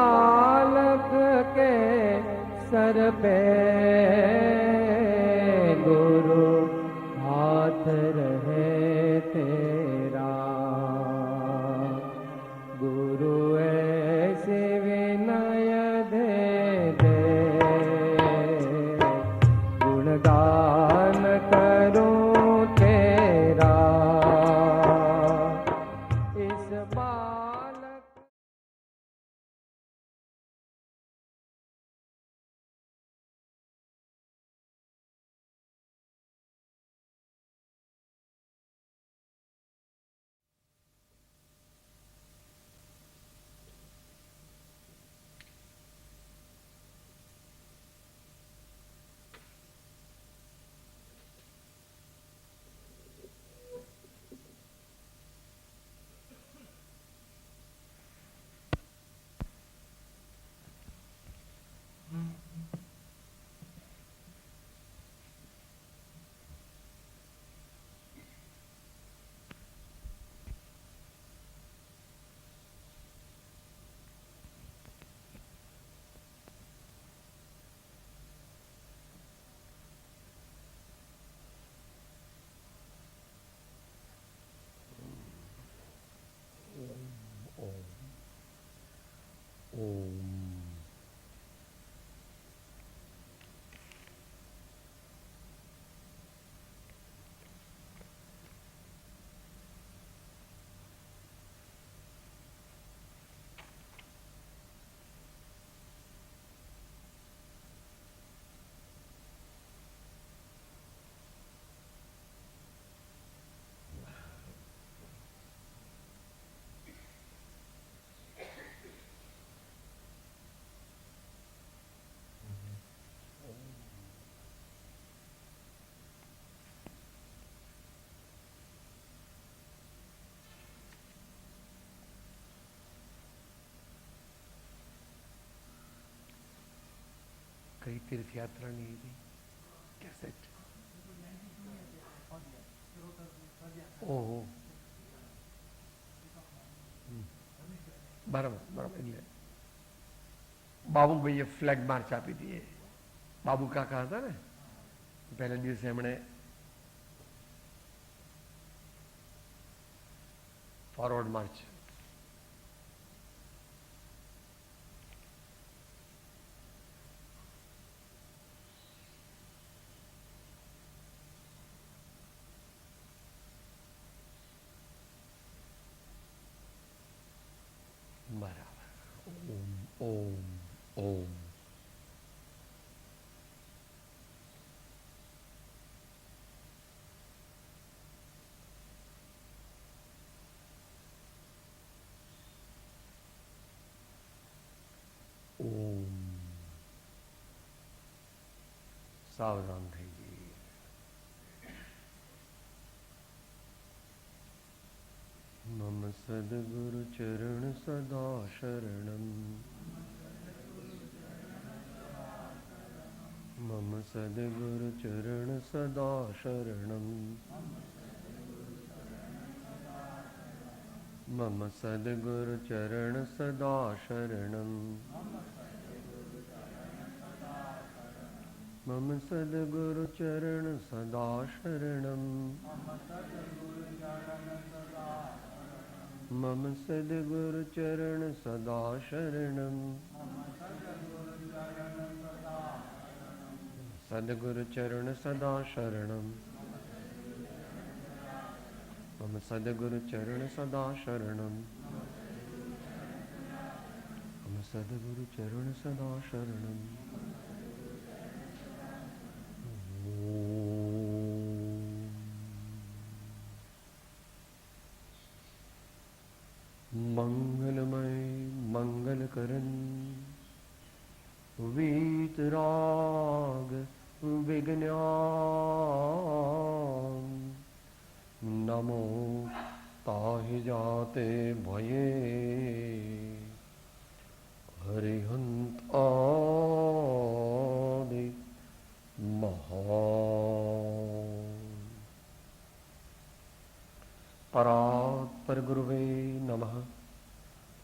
बालक के सर पे गुरु हाथ रहे तेरा। गुरु ऐसे विनय दे दे, गुणगान करूं तेरा। इस बालक कई तीर्थ यात्रा नहीं थी कैसेट। ओहो बराबर बराबर એટલે બાબુ ભાઈએ ફ્લેગ માર્ચ આપી દીએ। બાબુ કાકા હતા ને પહેલા દિવસે એમણે ફોરવર્ડ માર્ચ બરાબર। ઓમ ઓમ ઓમ ઓમ સાવધાન થઈ જઈએ। મમ સદગુરુ ચરણ સદા શરણમ, મમ સદગુરુ ચરણ સદા શરણમ, મમ સદગુરુ ચરણ સદા શરણમ, મમ સદગુરુ ચરણ સદા શરણમ, મમ સદગુરુ ચરણ સદા શરણમ, સદગુરુ ચરણ સદા શરણમ, મમ સદગુરુ ચરણ સદા શરણમ, મમ સદગુરુ ચરણ સદા શરણમ। मंगलमय मंगलकरण वीतराग विज्ञान, नमो ताहि जाते भये हरिहंत आदि महान। परात्पर गुरुवे नमः।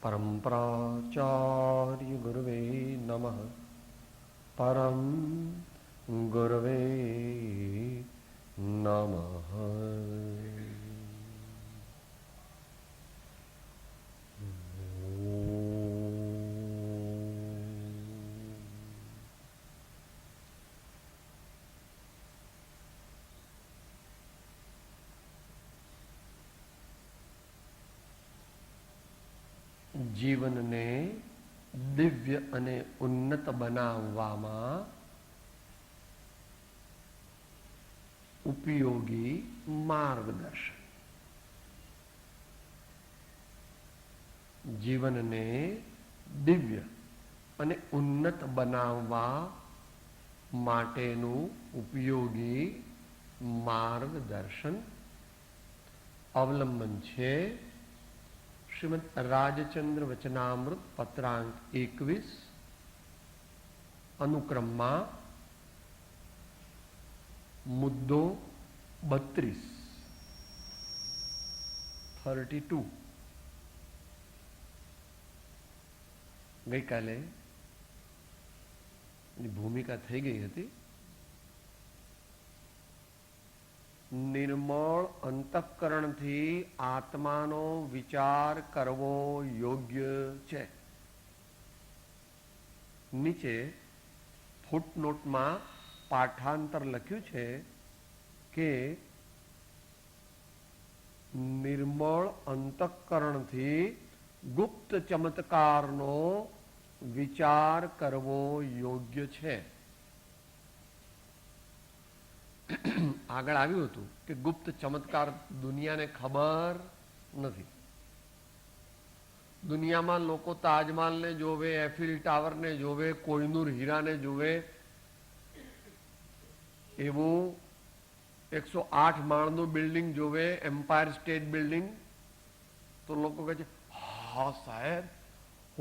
परम्पराचार्य નમઃ. પરમ ગુરવે નમઃ. જીવનને દિવ્ય અને ઉન્નત બનાવવામાં ઉપયોગી માર્ગદર્શન. જીવનને દિવ્ય અને ઉન્નત બનાવવા માટેનું ઉપયોગી માર્ગદર્શન અવલંબન છે શ્રીમદ રાજચંદ્ર વચનામૃત પત્રાંક 21 અનુક્રમમાં મુદ્દો 32. ગઈકાલે એની ભૂમિકા થઈ ગઈ હતી. નિર્મળ અંતઃકરણથી આત્માનો વિચાર કરવો યોગ્ય છે. નીચે ફૂટનોટમાં પાઠાંતર લખ્યું છે કે નિર્મળ અંતઃકરણથી ગુપ્ત ચમત્કારનો વિચાર કરવો યોગ્ય છે. આગળ આવ્યું હતું કે ગુપ્ત ચમત્કાર દુનિયાને ખબર નથી. દુનિયામાં લોકો તાજમહાલને જોવે, એફિલ ટાવરને જોવે, કોહિનૂર હીરાને જોવે, એવું 108 માળનું બિલ્ડિંગ જોવે, એમ્પાયર સ્ટેટ બિલ્ડિંગ, તો લોકો કહે છે હા સાહેબ, ઓ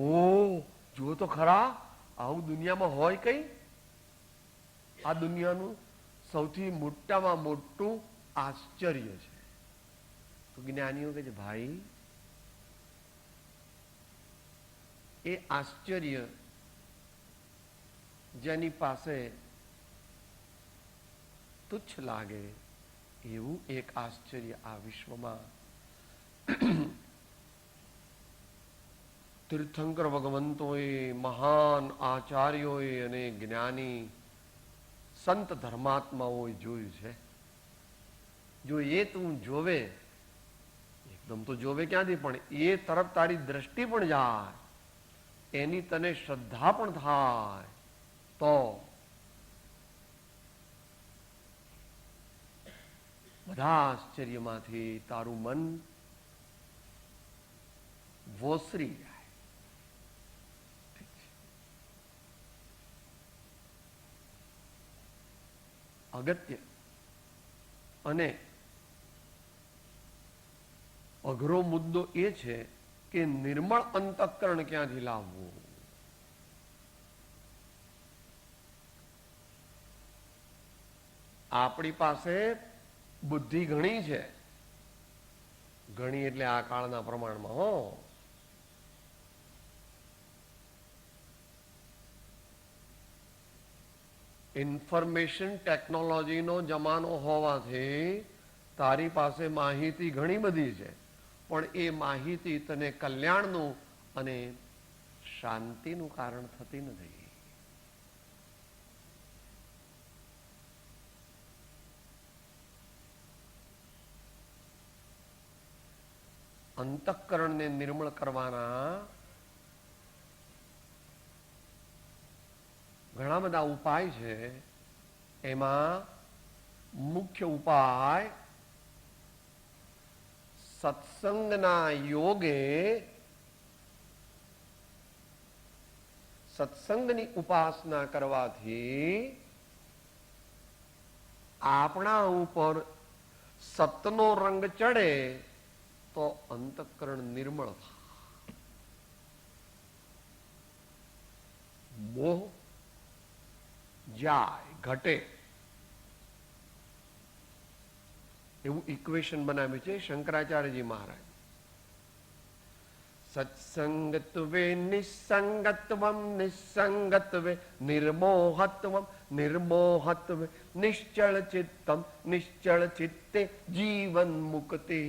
જુઓ તો ખરા, આવું દુનિયામાં હોય કઈ? આ દુનિયાનું સૌથી મોટામાં મોટું આશ્ચર્ય છે. તો જ્ઞાનીઓ કહે છે ભાઈ, એ આશ્ચર્ય જેની પાસે તુચ્છ લાગે એવું એક આશ્ચર્ય આ વિશ્વમાં તીર્થંકર ભગવંતોએ, મહાન આચાર્યોએ અને જ્ઞાની સંત ધર્માત્માઓએ જોયું છે. જો એ તું જોવે, એકદમ તો જોવે ક્યાંથી, પણ એ તરફ તારી દ્રષ્ટિ પણ જાય, એની તને શ્રદ્ધા પણ થાય, તો બધા આશ્ચર્યમાંથી તારું મન વોસરી જાય. અગત્ય અને અઘરો મુદ્દો એ છે કે નિર્મળ અંતઃકરણ ક્યાંથી લાવવું. આપણી પાસે બુદ્ધિ ઘણી છે, ઘણી એટલે આ કાળના પ્રમાણમાં. હો, ઇન્ફોર્મેશન ટેકનોલોજીનો જમાનો હોવાથી તારી પાસે માહિતી ઘણી બધી છે, પણ એ માહિતી તને કલ્યાણનું અને શાંતિનું કારણ થતી નથી. અંતઃકરણને નિર્મળ કરવાના ઘણા બધા ઉપાય છે. એમાં મુખ્ય ઉપાય સત્સંગના યોગે, સત્સંગની ઉપાસના કરવાથી આપણા ઉપર સતનો રંગ ચડે તો અંતઃકરણ નિર્મળ થાય. મોહ જાય, ઘટે. એવું ઇક્વેશન બનાવ્યું છે શંકરાચાર્યજી મહારાજ. સત્સંગત્વે નિસંગત્વમ નિસંગત્વે નિર્મોહત્વમ નિર્મોહત્વે નિશ્ચળ ચિત્તમ નિશ્ચળ ચિત્તે જીવન મુક્તિ.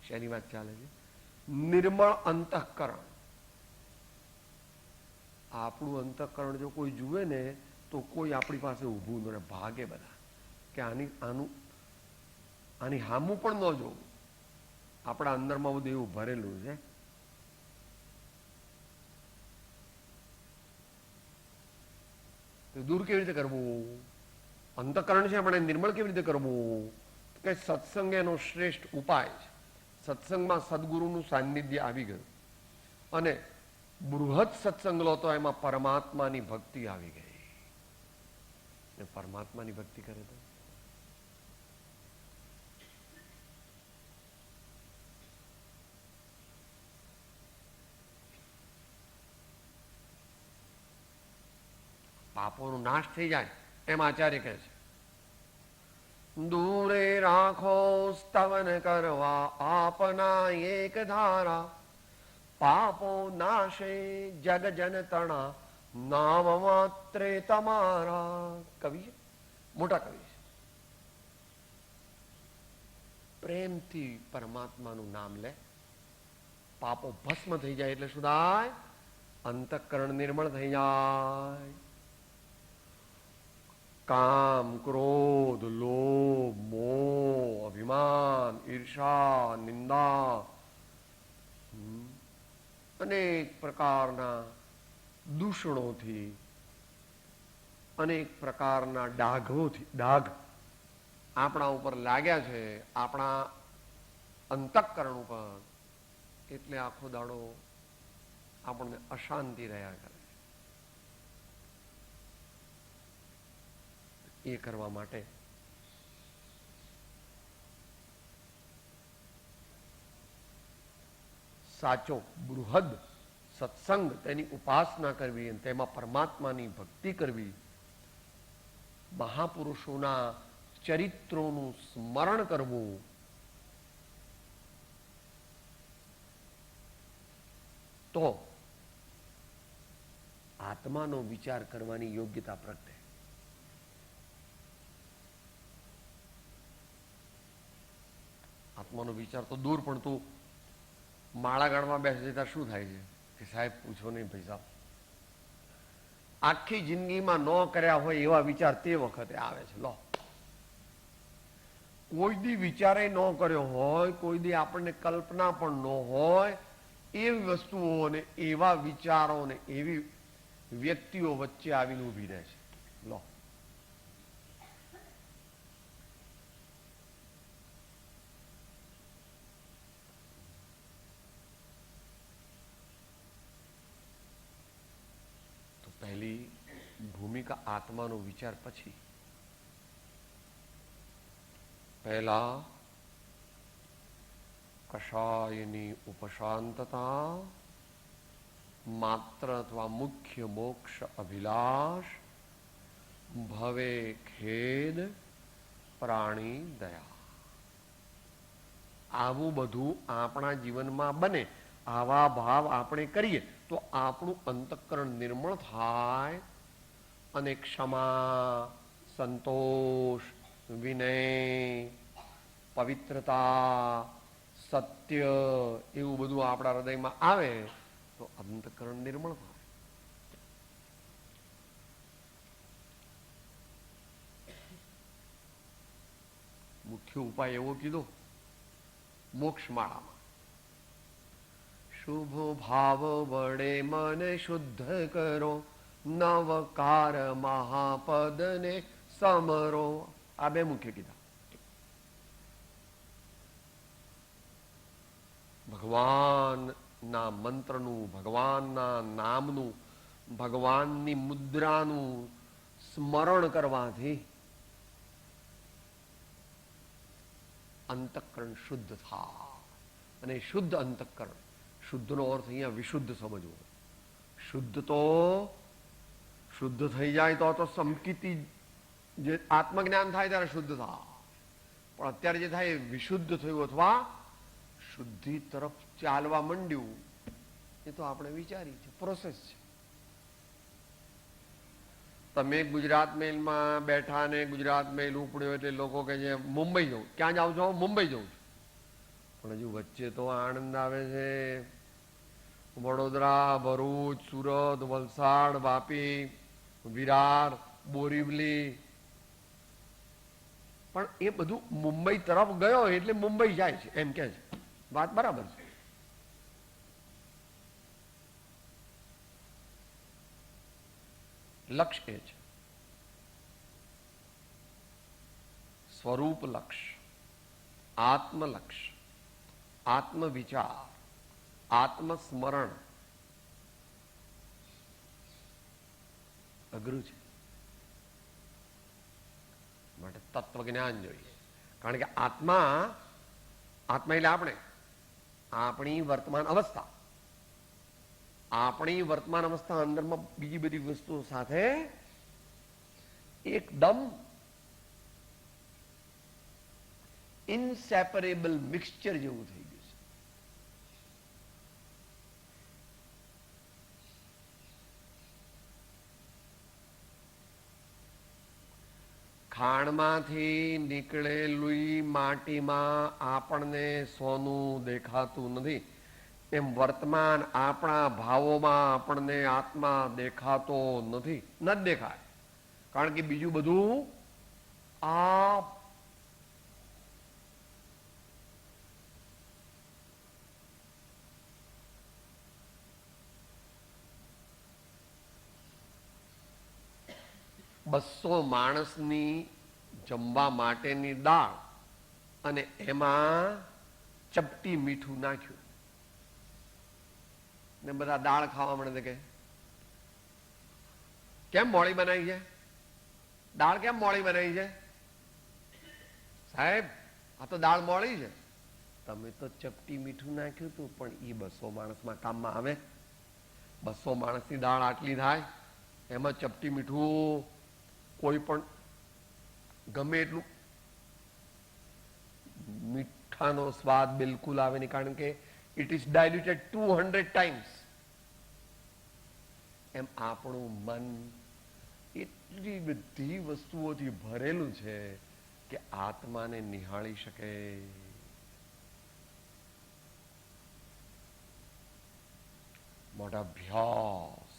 શેની વાત ચાલે છે? નિર્મળ અંતઃકરણ. આપણું અંતઃકરણ જો કોઈ જુએ ને તો કોઈ આપણી પાસે ઊભું ન રહે, ભાગે બધા કે આની હામું પણ ન જોવું. આપણા અંદરમાં બધું એવું ભરેલું છે. તો દૂર કેવી રીતે કરવું? અંતઃકરણ છે પણ નિર્મળ કેવી રીતે કરવું? કે સત્સંગ એનો શ્રેષ્ઠ ઉપાય છે. સત્સંગમાં સદગુરુનું સાનિધ્ય આવી ગયું અને બૃહદ સત્સંગ લો તો એમાં પરમાત્માની ભક્તિ આવી ગઈ. પરમાત્માની ભક્તિ કરે તો પાપોનો નાશ થઈ જાય એમ આચાર્ય કહે છે. દૂરે રાખો સ્તવન કરવા આપના એક ધારા, પાપો નાશે જગ જન તણા નામ માત્રે તમારા. કવિ છે, મોટા કવિ છે. પ્રેમથી પરમાત્માનું નામ લે, પાપો ભસ્મ થઈ જાય. એટલે શું થાય? અંતઃકરણ નિર્મળ થઈ જાય. કામ, ક્રોધ, લોભ, મોહ, અભિમાન, ઈર્ષા, નિંદા, અનેક પ્રકારના દૂષણોથી, અનેક પ્રકારના ડાઘ આપણા ઉપર લાગ્યા છે, આપણા અંતઃકરણ ઉપર. એટલે આખો દાડો આપણને અશાંતિ રહ્યા કરે. એ કરવા માટે સાચો બૃહદ સત્સંગ, તેની ઉપાસના કરવી અને તેમાં પરમાત્માની ભક્તિ કરવી, મહાપુરુષોના ચરિત્રોનું સ્મરણ કરવું, તો આત્માનો વિચાર કરવાની યોગ્યતા પ્રગટે. આત્માનો વિચાર તો દૂર, પણ તું માળા ગાળમાં બેસે છે ત્યારે શું થાય છે કે સાહેબ પૂછો નહીં પૈસા. આખી જિંદગીમાં ન કર્યા હોય એવા વિચાર તે વખતે આવે છે. લો, કોઈ દી વિચારે ન કર્યો હોય, કોઈ દી આપણને કલ્પના પણ ન હોય એવી વસ્તુઓ ને એવા વિચારો ને એવી વ્યક્તિઓ વચ્ચે આવીને ઊભી રહે છે. લો, પહેલી ભૂમિકા આત્માનો વિચાર, પછી પહેલા કષાયની ઉપશાંતતા, માત્ર અથવા મુખ્ય મોક્ષ અભિલાષ, ભવે ખેદ, પ્રાણી દયા. આવું બધું આપણા જીવનમાં બને, આવા ભાવ આપણે કરીએ તો આપણું અંતઃકરણ નિર્મળ થાય અને ક્ષમા, સંતોષ, વિનય, પવિત્રતા, સત્ય એવું બધું આપણા હૃદયમાં આવે તો અંતઃકરણ નિર્મળ થાય. મુખ્ય ઉપાય એવો કીધો મોક્ષમાળામાં, શુભ ભાવ વડે મને શુદ્ધ કરો, નવકાર મહાપદને સમરો. આ બે મુખ્ય કીધા. ભગવાનના મંત્રનું, ભગવાનના નામનું, ભગવાનની મુદ્રાનું સ્મરણ કરવાથી અંતઃકરણ શુદ્ધ થાય. અને શુદ્ધ અંતઃકરણ, શુદ્ધનો અર્થ અહીંયા વિશુદ્ધ સમજવો. શુદ્ધ તો શુદ્ધ થઈ જાય તો સમકીતી જે આત્મજ્ઞાન થાય ત્યારે શુદ્ધ થાય, પણ અત્યારે જે થાય એ વિશુદ્ધ થયું અથવા શુદ્ધિ તરફ ચાલવા માંડ્યું એ તો આપણે વિચારી છે, પ્રોસેસ છે. તમે ગુજરાત મેલમાં બેઠા ને ગુજરાત મેલ ઉપડ્યો એટલે લોકો કહે છે મુંબઈ જવું. ક્યાં જાવ છો? મુંબઈ જવું છું. પણ હજુ વચ્ચે તો આણંદ આવે છે, વડોદરા, ભરૂચ, સુરત, વલસાડ, વાપી, વિરાર, બોરીવલી. પણ એ બધું મુંબઈ તરફ ગયો એટલે મુંબઈ જાય છે એમ કે છે. વાત બરાબર છે. લક્ષ્ય એ છે, સ્વરૂપ લક્ષ્ય, આત્મલક્ષ્ય, આત્મવિચાર, આત્મસ્મરણ. અઘરું છે. માટે તત્વજ્ઞાન જોઈએ. કારણ કે આત્મા એટલે આપણે, આપણી વર્તમાન અવસ્થા, આપણી વર્તમાન અવસ્થા અંદરમાં બીજી બધી વસ્તુઓ સાથે એકદમ ઇનસેપરેબલ મિક્સચર જેવું થઈ ગયું છે. ખાણમાંથી નીકળેલી માટીમાં આપણને સોનું દેખાતું નથી, એમ વર્તમાન આપણા ભાવોમાં આપણને આત્મા દેખાતો નથી, ન જ દેખાય. કારણ કે બીજું બધું આ બસો માણસની જમવા માટેની દાળ અને એમાં ચપટી મીઠું નાખ્યું ને બધા દાળ ખાવા મળે કે કેમ મોળી બનાવી છે? દાળ કેમ મોળી બનાવી છે? સાહેબ આ તો દાળ મોળી છે. તમે તો ચપટી મીઠું નાખ્યું હતું, પણ એ 200 માણસમાં કામમાં આવે? 200 માણસની દાળ આટલી થાય, એમાં ચપટી મીઠું કોઈ પણ ગમે એટલું મીઠાનો સ્વાદ બિલકુલ આવે નહીં, કારણ કે ઇટ ઇઝ ડાયલ્યુટેડ 200 ટાઈમ્સ. એમ આપણું મન એટલી બધી વસ્તુઓથી ભરેલું છે કે આત્માને નિહાળી શકે. મોટા અભ્યાસ,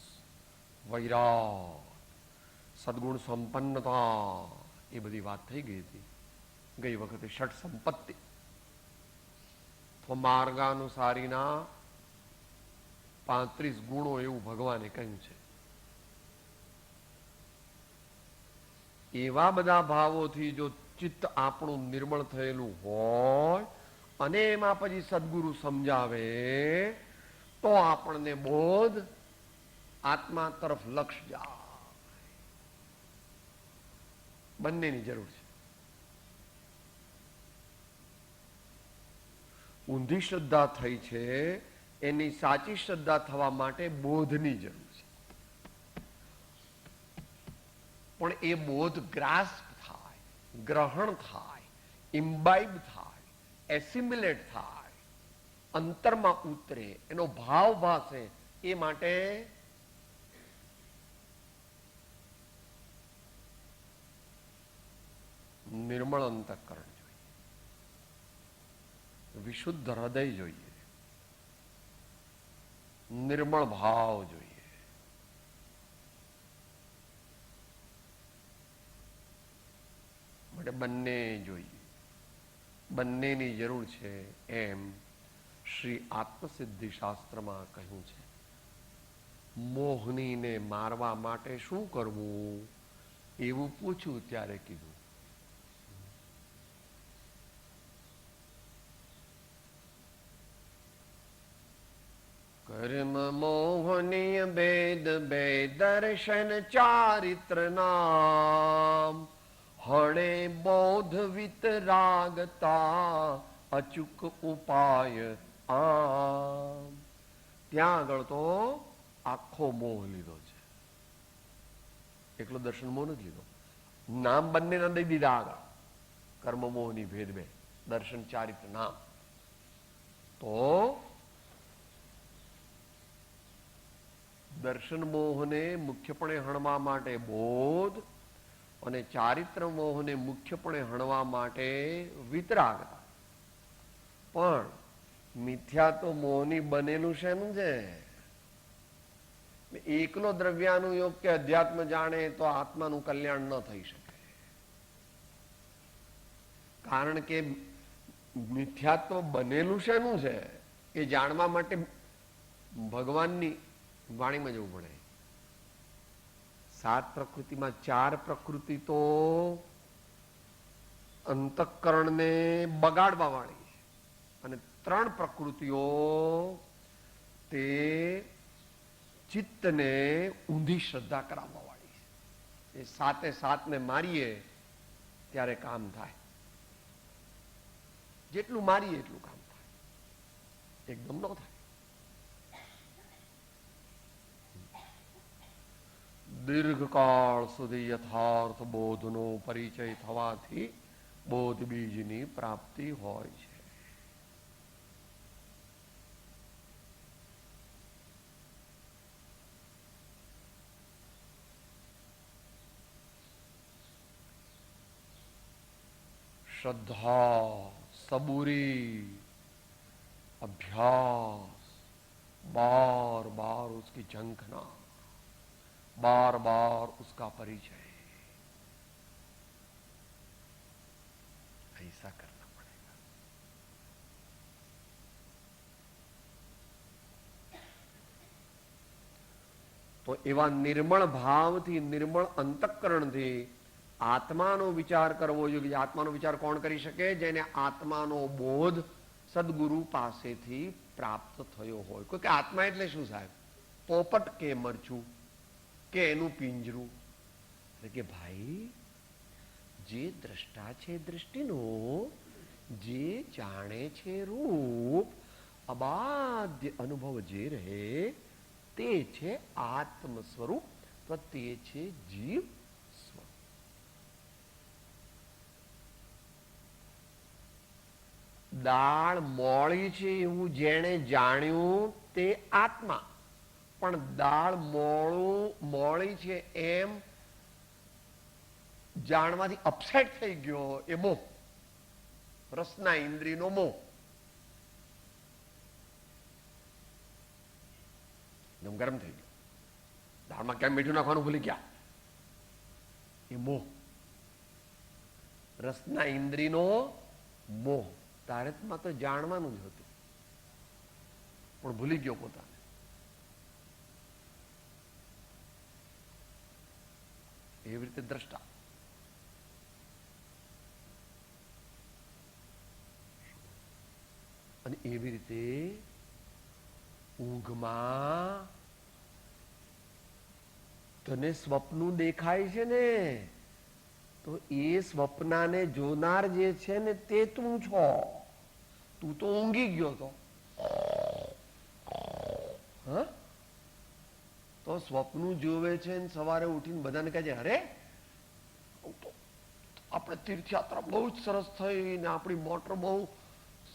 વૈરાગ, સદગુણ સંપન્નતા, એ બધી વાત થઈ ગઈ હતી ગઈ વખતે. ષટ સંપત્તિ માર્ગાનુસારીના 35 ગુણો એવું ભગવાને કહ્યું છે. એવા બધા ભાવોથી જો ચિત્ત આપણું નિર્મળ થયેલું હોય અને એમાં પછી સદગુરુ સમજાવે તો આપણને બોધ આત્મા તરફ લક્ષ જાય. બંનેની જરૂર છે. ઊંધી શ્રદ્ધા થઈ છે, એની સાચી શ્રદ્ધા થવા માટે બોધની જરૂર છે. પણ એ બોધ ગ્રાસ્પ થાય, ગ્રહણ થાય, ઇમ્બાઇબ થાય, એસિમ્યુલેટ થાય, અંતરમાં ઉતરે, એનો ભાવ ભાસે, એ માટે નિર્મળ અંતઃકરણ જોઈએ, વિશુદ્ધ હૃદય જોઈએ, નિર્મળ ભાવ જોઈએ. માટે બંને જોઈએ, બંનેની જરૂર છે. એમ શ્રી આત્મસિદ્ધિ શાસ્ત્રમાં કહ્યું છે. મોહનીને મારવા માટે શું કરવું એવું પૂછ્યું ત્યારે કીધું, કર્મ મોહનીય ભેદ બે દર્શન ચારિત્ર નામ, હણે બોધ વિતરાગતા અચૂક ઉપાય આમ. ત્યાં આગળ તો આખો મોહ લીધો છે, એકલો દર્શન મોહ નથી લીધો. નામ બંનેના દઈ દીધા આગળ. કર્મ મોહની ભેદ બે દર્શન ચારિત્ર નામ. તો દર્શન મોહને મુખ્યપણે હણવા માટે બોધ અને ચારિત્ર મોહને મુખ્યપણે હણવા માટે વિતરાગતા. પણ મિથ્યા તો મોહની બનેલું શેનું છે? એકલો દ્રવ્યાનુયોગ કે અધ્યાત્મ જાણે તો આત્માનું કલ્યાણ ન થઈ શકે. કારણ કે મિથ્યાત્વ બનેલું શેનું છે એ જાણવા માટે ભગવાનની વાણીમાં જવું પડે. 7 પ્રકૃતિમાં 4 પ્રકૃતિ તો અંતઃકરણને બગાડવા વાળી છે અને 3 પ્રકૃતિઓ તે ચિત્તને ઊંધી શ્રદ્ધા કરાવવા વાળી છે. એ 7 ને મારીએ ત્યારે કામ થાય. જેટલું મારીએ એટલું કામ થાય, એકદમ ન થાય. દીર્ઘકાળ સુધી યથાર્થ બોધનો પરિચય થવાથી બોધ બીજની પ્રાપ્તિ હોય છે. श्रद्धा, सबूरी, अभ्यास, बार बार उसकी झंखना, बार बार उसका परिचय, ऐसा करना पड़ेगा. તો એવા નિર્મળ ભાવથી, નિર્મળ અંતઃકરણથી આત્માનો વિચાર કરવો જોઈએ. આત્માનો વિચાર કોણ કરી શકે? જેને આત્માનો બોધ સદગુરુ પાસેથી પ્રાપ્ત થયો હોય. કોઈ કે આત્મા એટલે શું સાહેબ? પોપટ કે મરચું કે એનું પિંજરું? એટલે કે ભાઈ, જે દ્રષ્ટા છે દ્રષ્ટિનો, જે જાણે છે રૂપ, અબાધ્ય અનુભવ જે રહે તે છે આત્મ સ્વરૂપ, તો તે છે જીવ સ્વરૂપ. દાળ મોળી છે એવું જેણે જાણ્યું તે આત્મા, પણ દાળ મોળી છે એમ જાણવાથી અપસેટ થઈ ગયો એ મોહ, રસના ઇન્દ્રિયનો મોહ. ગરમ થઈ ગયો, દાળમાં કેમ મીઠું નાખવાનું ભૂલી ગયા, એ મોહ, રસના ઇન્દ્રિયનો મોહ. તારતમાં તો જાણવાનું જ હતું પણ ભૂલી ગયો પોતાને. એવી રીતે દ્રષ્ટા. અને એવી રીતે ઊંઘમાં તને સ્વપ્ન દેખાય છે ને, તો એ સ્વપ્નાને જોનાર જે છે ને તે તું છો. તું તો ઊંઘી ગયો તો. તો સ્વપ્ન જોવે છે ને સવારે ઉઠીને બધાને કહે છે, અરે આપણે તીર્થયાત્રા બહુ જ સરસ થઈ ને આપણી મોટર બહુ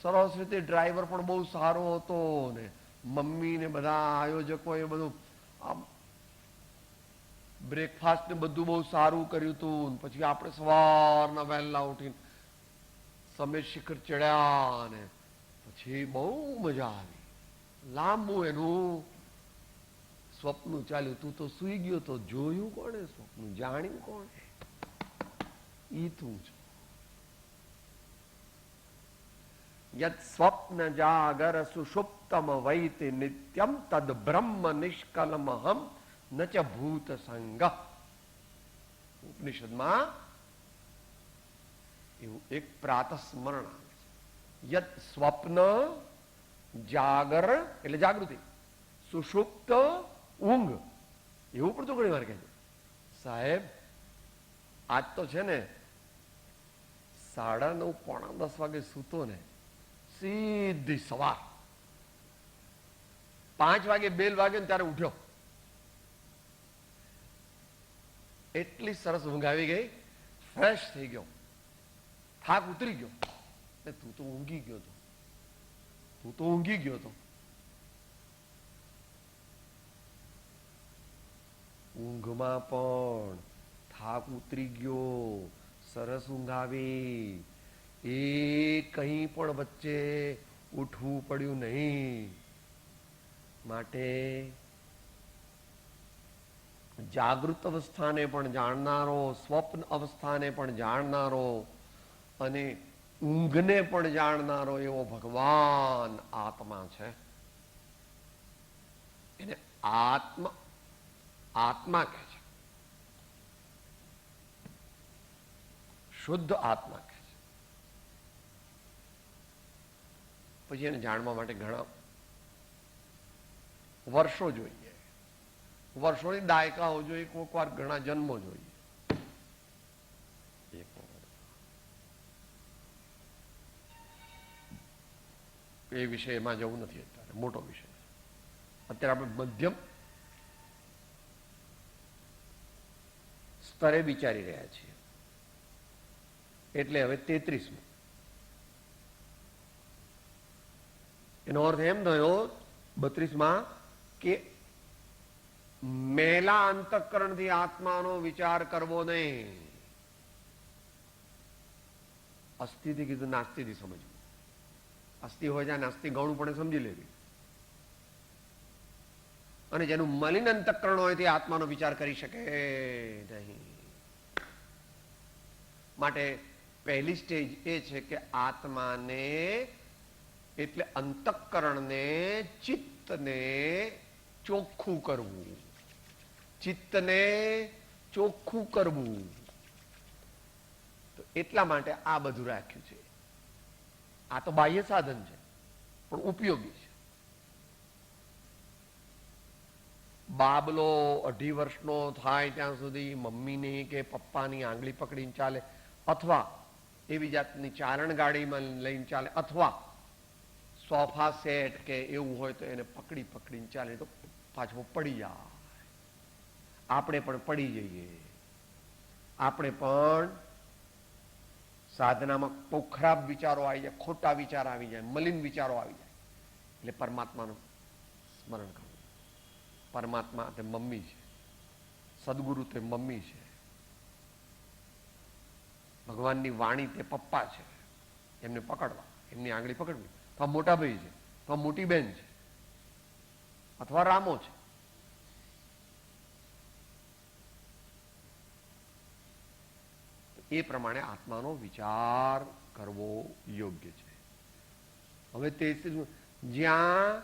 સરસ રીતે, ડ્રાઈવર પણ બહુ સારો હતો ને મમ્મી ને બધા આયોજકો એ બધું બ્રેકફાસ્ટ ને બધું બહુ સારું કર્યું હતું. પછી આપણે સવારના વહેલા ઉઠીને સમેત શિખર ચડ્યા ને પછી બહુ મજા આવી. લાંબુ એનું સ્વપ્ન ચાલ્યું. તું તો સુઈ ગયો તો જોયું કોણે સ્વપ્ન? જાણ્યું કોણે? ઈ તું છો. યત સ્વપ્ન જાગર સુષુપ્તમ વૈતિ નિત્યમ તદ બ્રહ્મ નિષ્કલમહમ ન ચ ભૂત સંગ. ઉપનિષદમાં એવું એક પ્રાતસ્મરણ આવે છે. યત સ્વપ્ન જાગર એટલે જાગૃતિ, સુષુપ્ત ઊંઘ, એવું પણ તો ઘણી વાર કહે છે. સાહેબ આજ તો છે ને 9:30 પોણા 10 વાગે સૂતો ને સીધી સવાર 5 વાગે બેલ વાગે ને ત્યારે ઉઠ્યો. એટલી સરસ ઊંઘ આવી ગઈ, ફ્રેશ થઈ ગયો, થાક ઉતરી ગયો ને તું તો ઊંઘી ગયો તો. હું તો ઊંઘી ગયો હતો. ઊંઘમાં પણ થાક ઉતરી ગયો, સરસ ઊંઘ આવી, એ કંઈ પણ વચ્ચે ઉઠવું પડ્યું નહીં. માટે જાગૃત અવસ્થાને પણ જાણનારો, સ્વપ્ન અવસ્થાને પણ જાણનારો અને ઊંઘને પણ જાણનારો એવો ભગવાન આત્મા છે. એને આત્મા કહે છે, શુદ્ધ આત્મા કહે છે. પછી એને જાણવા માટે ઘણા વર્ષો જોઈએ, વર્ષોની દાયકાઓ જોઈએ, કોઈક વાર ઘણા જન્મો જોઈએ. એ વિષયમાં જવું નથી અત્યારે, મોટો વિષય. અત્યારે આપણે મધ્યમ સ્તરે વિચારી રહ્યા છીએ. એટલે હવે 33. એનો અર્થ એમ થયો 32માં કે મેલા અંતઃકરણથી આત્માનો વિચાર કરવો નહીં. અસ્થિથી કીધું નાસ્તિથી સમજવું. અસ્થિ હોય જાય નાસ્તિ ગૌણ પણ સમજી લેવી. અને જેનું મલિન અંતઃકરણ હોય તે આત્માનો વિચાર કરી શકે નહીં. માટે પહેલી સ્ટેજ એ છે કે આત્માને એટલે અંતઃકરણને, ચિત્તને ચોખ્ખું કરવું. ચિત્તને ચોખ્ખું કરવું. તો એટલા માટે આ બધું રાખ્યું છે. આ તો બાહ્ય સાધન છે પણ ઉપયોગી છે. બાબલો 2.5 વર્ષનો થાય ત્યાં સુધી મમ્મીની કે પપ્પાની આંગળી પકડીને ચાલે, અથવા એવી જાતની ચારણ ગાડીમાં લઈને ચાલે, અથવા સોફા સેટ કે એવું હોય તો એને પકડીને ચાલે, તો પાછો પડી જાય. આપણે પણ પડી જઈએ. આપણે પણ સાધનામાં બહુ ખરાબ વિચારો આવી જાય, ખોટા વિચાર આવી જાય, મલિન વિચારો આવી જાય. એટલે પરમાત્માનું સ્મરણ કરવું. પરમાત્મા તે મમ્મી છે, સદગુરુ તે મમ્મી છે, ભગવાનની વાણી તે પપ્પા છે. એમને પકડવા, એમની આંગળી પકડવી. તો આ મોટા ભાઈ છે, તો આ મોટી બેન છે, અથવા રામો છે. એ પ્રમાણે આત્માનો વિચાર કરવો યોગ્ય છે. હવે તે જ્યાં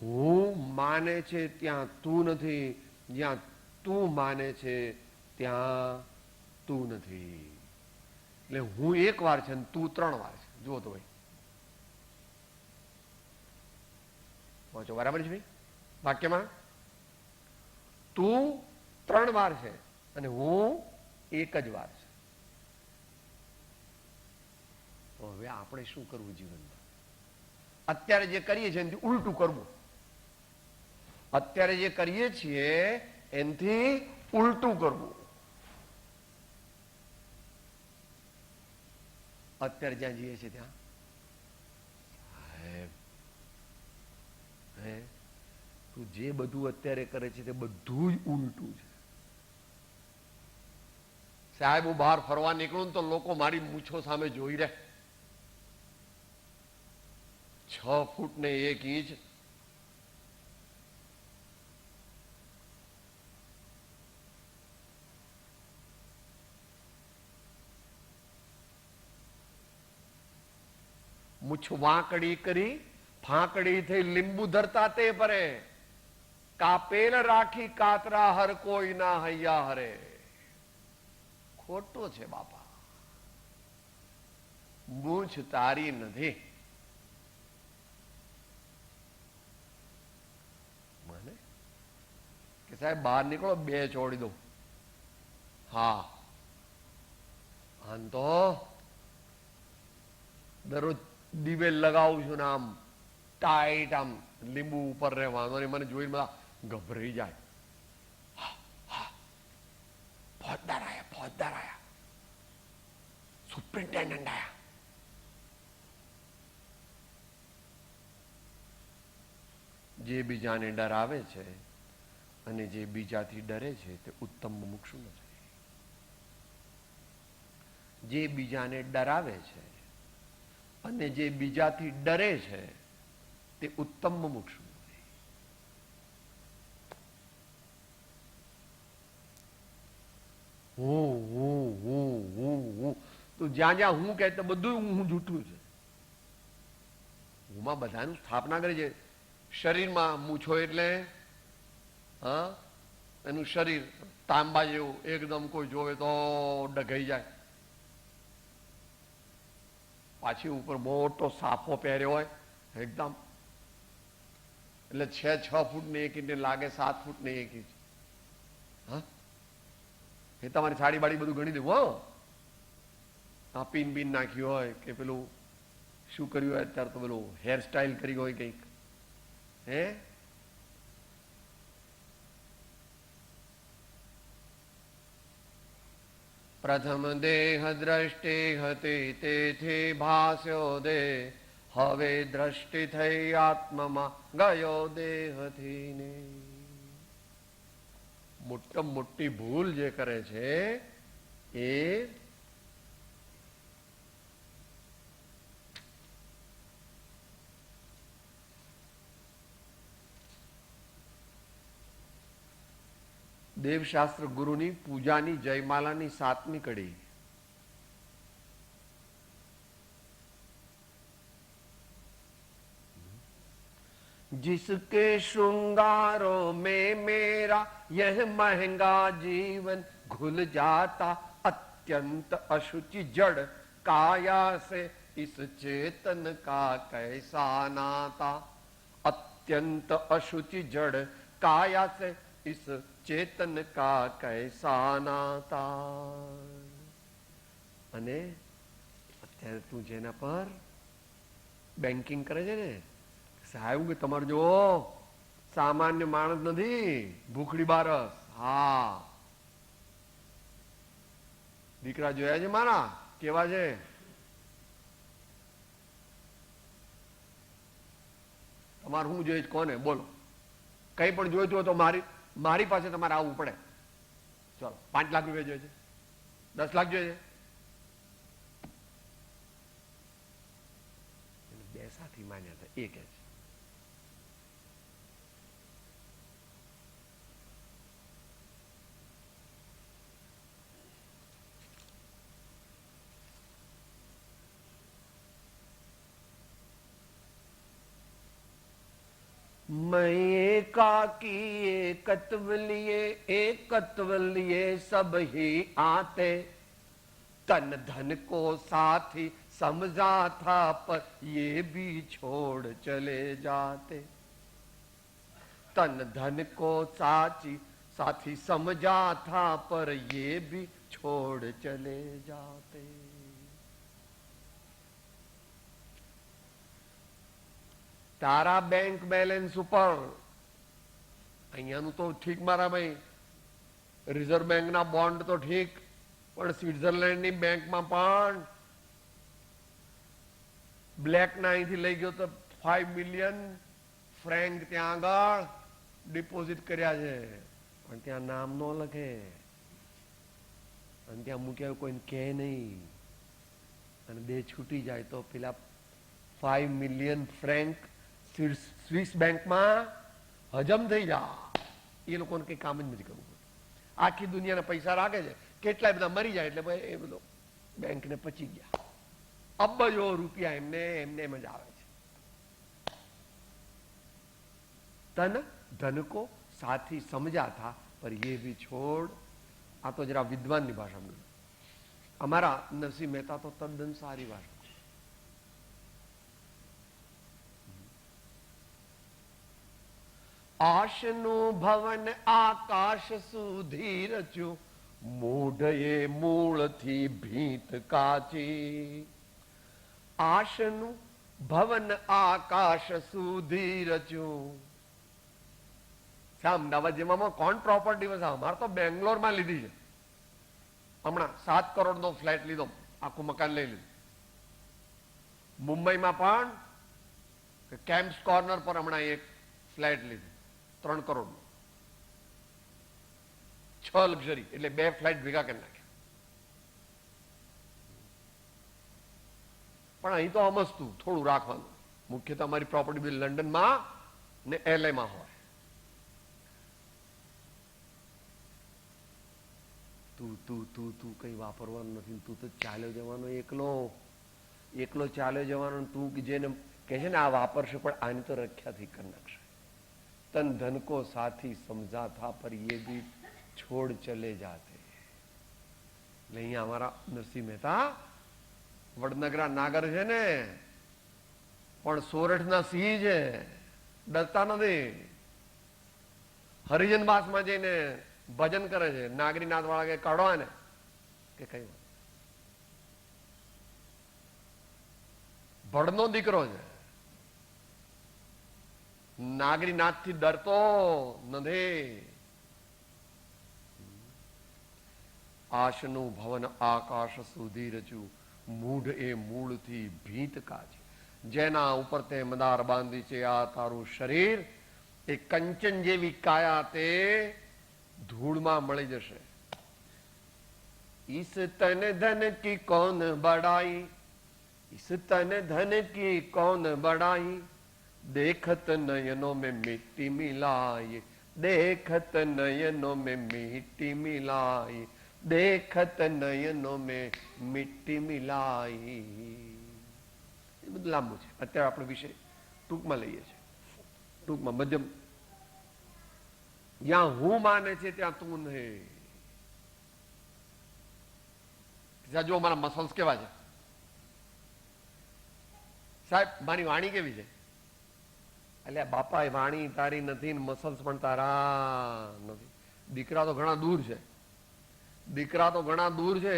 હું માને છે ત્યાં તું નથી, જ્યાં તું માને છે ત્યાં તું નથી. એટલે હું 1 વાર છે અને તું 3 વાર છે. જુઓ તો ભાઈ, પહોંચો બરાબર છે ભાઈ? વાક્યમાં તું 3 વાર છે અને હું 1 જ વાર છે. તો હવે આપણે શું કરવું જીવનમાં? અત્યારે જે કરીએ છીએ એનાથી ઉલટું કરવું. અત્યારે જે કરીએ છીએ એનાથી ઉલટું કરવું. અત્યારે જ્યાં જઈએ છીએ ત્યાં તું જે બધું અત્યારે કરે છે તે બધું જ ઉલટું છે. સાહેબ, હું બહાર ફરવા નીકળું તો લોકો મારી મૂછો સામે જોઈ રહે. 6 ફૂટ ને 1 ઇંચ. મૂછ વાંકડી કરી ફાંકડી થઈ લીંબુ ધરતા તે પરે, કાપેલ રાખી કાતરા હર કોઈ ના હૈયા હરે. ખોટો છે બાપા. મૂછ તારી નથી. મને કે સાહેબ બહાર નીકળો 2 છોડી દો. હા, આમ તો દરરોજ દિવેલ લગાવું છું ને આમ ટાઈટ આમ લીંબુ ઉપર રહેવાનું. મને જોઈને બધા ગભરાઈ જાય. ફોજદાર આયા, સુપ્રિન્ટેન્ડન્ટ આયા. જે બીજાને ડરાવે છે અને જે બીજાથી ડરે છે તે ઉત્તમ મુમુક્ષુ નથી. જે બીજાને ડરાવે છે અને જે બીજાથી ડરે છે તે ઉત્તમ મુમુક્ષુ નથી. હું તો જ્યાં જ્યાં હું કહે તો બધું હું જૂઠું છે. હુંમાં બધાનું સ્થાપના કરી છે. શરીરમાં મૂછો એટલે હા એનું શરીર તાંબા જેવું એકદમ કોઈ જોવે તો ડઘાઈ જાય. પાછી ઉપર મોટો સાફો પહેર્યો હોય એકદમ, એટલે 6 ફૂટ ને 1 ઇંચ લાગે, 7 ફૂટ ને 1 ઇંચ. હા એ તમારી સાડી બાડી બધું ગણી દેવું. હા પીન બીન નાખ્યું હોય કે પેલું શું કર્યું હોય અત્યારે તો પેલું હેરસ્ટાઈલ કરી હોય કંઈક. હે પ્રથમ દેહ દ્રષ્ટિ હતી તેથી ભાસ્યો દેહ, હવે દ્રષ્ટિ થઈ આત્મમાં ગયો દેહથી ને. મોટામાં મોટી ભૂલ જે કરે છે એ દેવશાસ્ત્ર ગુરુની પૂજાની જયમાલાની 7મી કડી. जिसके श्रृंगारों में मेरा यह महंगा जीवन घुल जाता, अत्यंत अशुचि जड़ काया से इस चेतन का कैसा नाता. अत्यंत अशुचि जड़ काया से इस चेतन का कैसा नाता. અને અત્યારે તું જેના પર બેન્કિંગ કરે છે ને સાહેબ કે તમારે જો સામાન્ય માણસ નથી, ભૂખડી બારસ. હા દીકરા જોયા છે મારા કેવા છે? તમારે શું જોઈએ છે કોને બોલો? કઈ પણ જોઈતું હોય તો મારી પાસે તમારે આવવું પડે. ચલો 5 લાખ રૂપિયા જોઈએ છે, 10 લાખ જોઈએ છે. 2 સાથી માન્યા હતા એ કે છે मैं एकाकी एकत्व लिए सब ही आते, तन धन को साथी समझा था पर ये भी छोड़ चले जाते. तन धन को साथी समझा था पर ये भी छोड़ चले जाते. તારા બેંક બેલેન્સ ઉપર અહીંયાનું તો ઠીક મારા ભાઈ, રિઝર્વ બેંકના બોન્ડ તો ઠીક, પણ સ્વિટ્ઝરલેન્ડની બેંકમાં પણ બ્લેકના અહીંથી લઈ ગયો તો 5 મિલિયન ફ્રેન્ક ત્યાં આગળ ડિપોઝિટ કર્યા છે, પણ ત્યાં નામ ન લખે અને ત્યાં મૂક્યા કોઈને કહે નહીં, અને 2 છૂટી જાય તો પેલા 5 મિલિયન ફ્રેન્ક સ્વિસ બેંકમાં હજમ થઈ જાય. એ લોકોને કઈ કામ જ નથી કરવું. આખી દુનિયાના પૈસા રાખે છે, કેટલાય બધા મરી જાય એટલે એ બધો બેંકને પચી ગયા. અબજો રૂપિયા એમને એમ જ આવે છે. તન ધન કો સાથી સમજા થા પર ये भी छोड़. આ તો જરા વિદ્વાનની ભાષા બોલું. અમારા નરસિંહ મહેતા તો તદ્દન સારી ભાષા. આશનું ભવન આકાશ સુધી રચ્યું, મૂઢએ મૂળથી ભીત કાચી. આશનું ભવન આકાશ સુધી રચ્યું. અમદાવાદ જેમાં કોણ પ્રોપર્ટી વસાવે? અમારે તો બેંગ્લોરમાં લીધી છે હમણાં. 7 કરોડનો ફ્લેટ લીધો, આખું મકાન લઈ લીધું. મુંબઈમાં પણ કેમ્પ્સ કોર્નર પર હમણાં એક ફ્લેટ લીધું 3 કરોડ, 6 લક્ઝરી, એટલે 2 ફ્લેટ ભેગા કરી નાખ્યા. પણ અહીં તો સમજતું થોડું રાખવાનું. મુખ્ય તો અમારી પ્રોપર્ટી બિલ લંડનમાં ને LAમાં હોય. તું કઈ વાપરવાનું નથી. તું તો ચાલ્યો જવાનો, એકલો ચાલ્યો જવાનો. તું જેને કહે છે ને આ વાપરશે પણ આની તો રખ્યાથી કરી નાખશે. તન ધન કો સાથી સમજા થા પર યે ભી છોડ ચલે જાતે. એટલે અહીંયા અમારા નરસિંહ મહેતા વડનગરા નાગર છે ને, પણ સોરઠના સિંહ છે, ડરતા નથી. હરિજન માસમાં જઈને ભજન કરે છે. નાગરીનાથ વાળા કે કાઢો ને કે કઈ વાત, ભડનો દીકરો છે. નાગરીનાથ થી ડરતો નથી. આશનું ભવન આકાશ સુધી રચ્યું, મૂઢ એ મૂળથી ભીત કાજ. જેના ઉપર તે મદાર બાંધી છે આ તારું શરીર, એ કંચન જેવી કાયા તે ધૂળમાં મળી જશે. ઈસ તન ધન કી કોન બડાઈ, ઈસ તન ધન કી કોન બડાઈ, देखत नयनों में मिट्टी मिलाई, देखत नयनों में मिट्टी मिलाई, देखत नयनों में मिट्टी मिलाई. એ બધું લાંબુ છે. અત્યારે આપણે વિષય ટૂંકમાં લઈએ છીએ. ટૂંકમાં મધ્યમ, જ્યાં હું માને છે ત્યાં તું નહીં. જો મારા મસલ્સ કેવા છે સાહેબ, મારી વાણી કેવી છે? એટલે બાપા એ વાણી તારી નથી ને મસલ્સ પણ તારા નથી. દીકરા તો ઘણા દૂર છે, દીકરા તો ઘણા દૂર છે.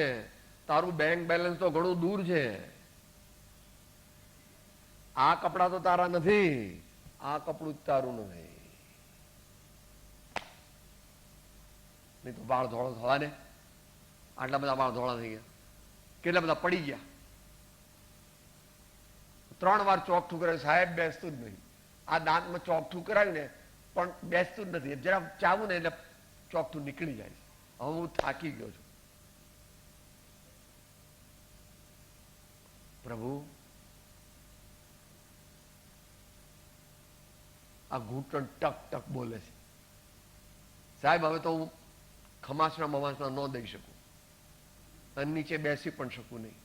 તારું બેંક બેલેન્સ તો ઘણું દૂર છે. આ કપડા તો તારા નથી, આ કપડું જ તારું નથી. નહીં તો વાળ ધોળો થવા ને, આટલા બધા વાળ ધોળા થઈ ગયા, કેટલા બધા પડી ગયા. 3 વાર ચોકઠું કરે સાહેબ, બેસતું જ નહીં. આ દાંતમાં ચોકઠું કરાવ્યું ને પણ બેસતું જ નથી. જરા ચાવું ને એટલે ચોકઠું નીકળી જાય છે. હવે હું થાકી ગયો છું. પ્રભુ, આ ઘૂંટણ ટક ટક બોલે છે સાહેબ. હવે તો હું ખમાસના મમાસના ન દઈ શકું અને નીચે બેસી પણ શકું નહીં.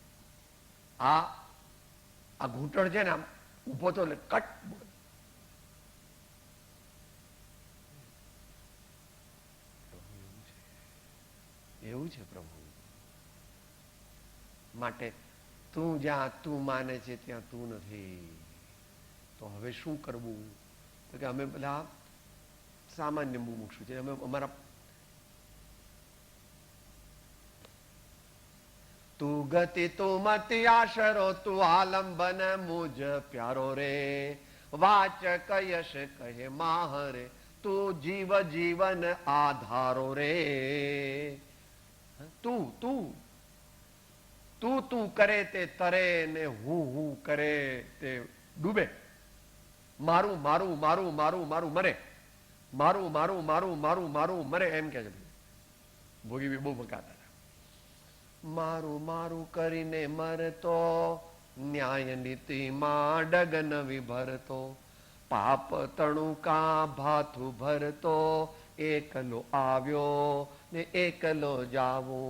આ ઘૂંટણ છે ને આમ ઉભો તો એટલે કટ બોલે. એવું છે પ્રભુ. માટે તું જ્યાં તું માને છે ત્યાં તું નથી. તો હવે શું કરવું? તો કે અમે બધા સામાન્ય મુમુક્ષુ છે. અમે અમારા તું ગતિ તું મતિ આશરો તું આલંબન મુજ પ્યારો રે, વાચ કયશ કહે માહરે, તું જીવ જીવન આધારો રે. તું તું તું તું કરે તે તરે ને હું કરે તે ડૂબે. મારું મારું મારું મારું મારું મરે, મારું મારું મારું મારું મારું મરે એમ કે છે. ભોગી બી બહુ ભકાતા મારું મારું કરીને મરતો, ન્યાય નીતિમાં ડગન વિભરતો, પાપ તણુકા ભાથું ભરતો, એકલો આવ્યો ને એકલો જાવો.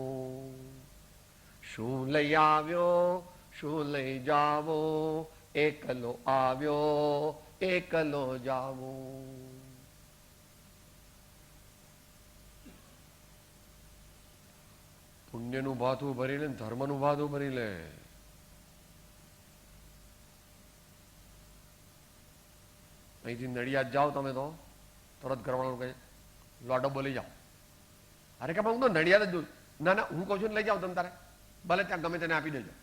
શું લઈ આવ્યો શું લઈ જાવો, એકલો આવ્યો એકલો જાવો. પુણ્યનું ભાથું ભરી લે, ધર્મનું ભાથું ભરી લે. અહીંથી નડિયાદ જાઓ તમે તો તરત ઘરવાળાનું કહે લોટો બોલી જાઓ. અરે કે હું તો નડિયાદ જ જોઉં. ના ના હું કહું છું ને લઈ જાઓ તમે તારે, ભલે ત્યાં ગમે તેને આપી દેજો.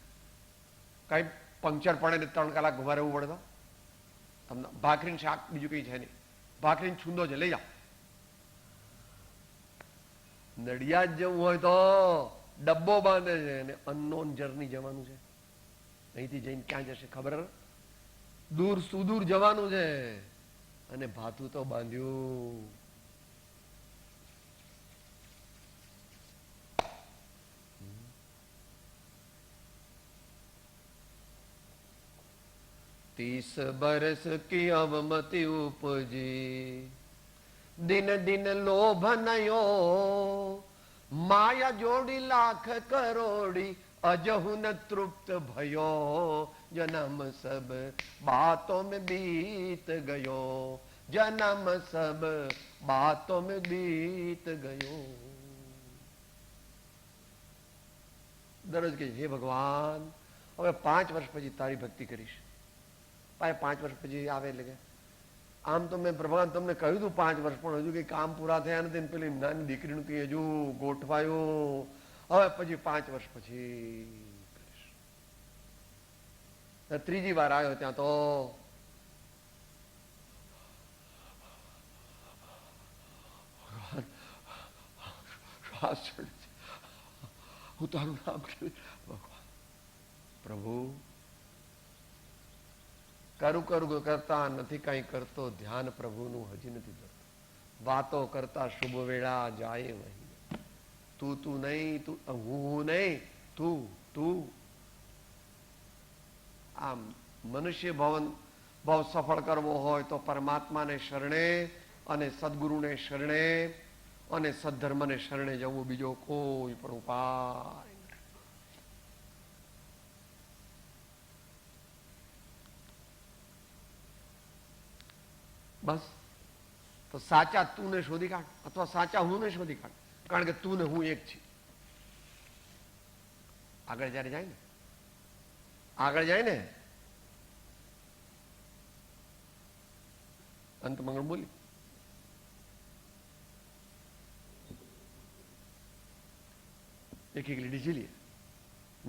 કઈ પંક્ચર પડે ને 3 કલાક ઉભા રહેવું પડે તો તમને ભાખરીનું શાક બીજું કઈ છે નહીં, ભાખરીનો છૂંદો છે, લઈ જાઓ. નડિયાદ જવું હોય તો ડબ્બો બાંધે છે અને અનનોન જર્ની જવાનું છે. અહીંથી જઈને ક્યાં જશે ખબર? દૂર સુદૂર જવાનું છે અને ભાથું તો બાંધ્યું. तीस बरस की अवमति उपजी, दिन दिन लोभ नयो, माया जोड़ी लाख करोड़ी, अजहु न तृप्त भयो, जन्म सब बातों में बीत गयो, जन्म सब बातों में बीत गयो. દરરોજ કે હે ભગવાન, હવે 5 વર્ષ પછી તારી ભક્તિ કરીશ. 5 વર્ષ પછી આવે એટલે કે આમ તો મેં ભગવાન તમને કહ્યું હતું 5 વર્ષ, પણ હજુ કઈ કામ પૂરા થયા નથી. પેલી નાની દીકરીનું કઈ હજુ ગોઠવાયું, હવે પછી 5 વર્ષ પછી કરીશ. ત્રીજી વાર આવ્યો ત્યાં તો હું તારું નામ ભગવાન પ્રભુ કરું કરું કરતા નથી કઈ કરતો, ધ્યાન પ્રભુનું હજી નથી કરતો. વાતો કરતા શુભ વેળા જાય વહી, તું તું નહીં, તું હું નહીં, તું તું. આમ મનુષ્ય ભાવ સફળ કરવો હોય તો પરમાત્માને શરણે અને સદગુરુને શરણે અને સદ્ધર્મને શરણે જવું, બીજો કોઈ પણ ઉપાય. બસ તો સાચા તું ને શોધી કાઢ, અથવા સાચા હું ને શોધી કાઢ, કારણ કે તું ને હું એક છે. આગળ જયારે જાય ને, આગળ જાય ને, અંત મંગળ બોલી एक एक लीडी चलिए.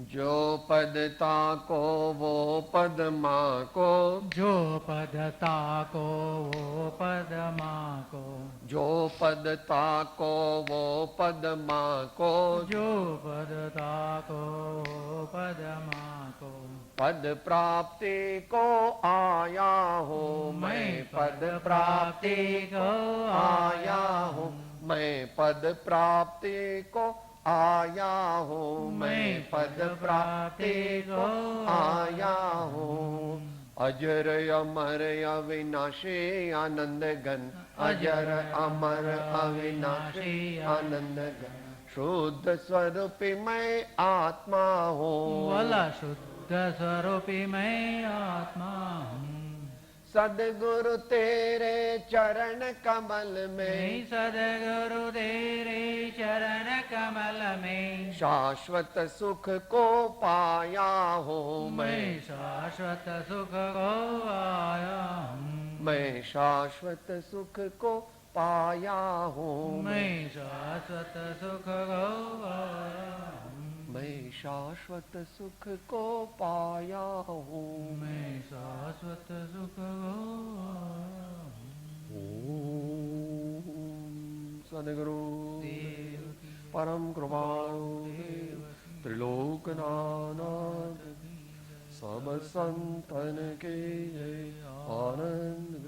जो पद ताको वो पद माको, जो पद ताको वो पद माको, जो पद ताको वो पद माको, जो पद ताको वो पद माको. पद प्राप्ति को आया हूँ मैं, पद प्राप्ति को आया हूँ मैं, पद प्राप्ति को आया हूँ मैं, पद प्राप्ति को आया हूँ. अजर अमर अविनाशी आनंद घन, अजर अमर अविनाशी आनंद घन, शुद्ध स्वरूपी मैं आत्मा हूँ. बोला शुद्ध स्वरूपी मैं आत्मा हूँ. सदगुरु तेरे चरण कमल में, सदगुरु तेरे चरण कमल में, शाश्वत सुख को पाया हूँ मैं, शाश्वत सुख को आया हूँ. मैं शाश्वत सुख को पाया हूँ. मैं शाश्वत सुख को आया हूँ. मैं शाश्वत सुख को पाया हूँ. मैं शाश्वत सुख को आया हूँ. सदगुरु परम कृपालु त्रिलोकनाथ सब संतन के आनंद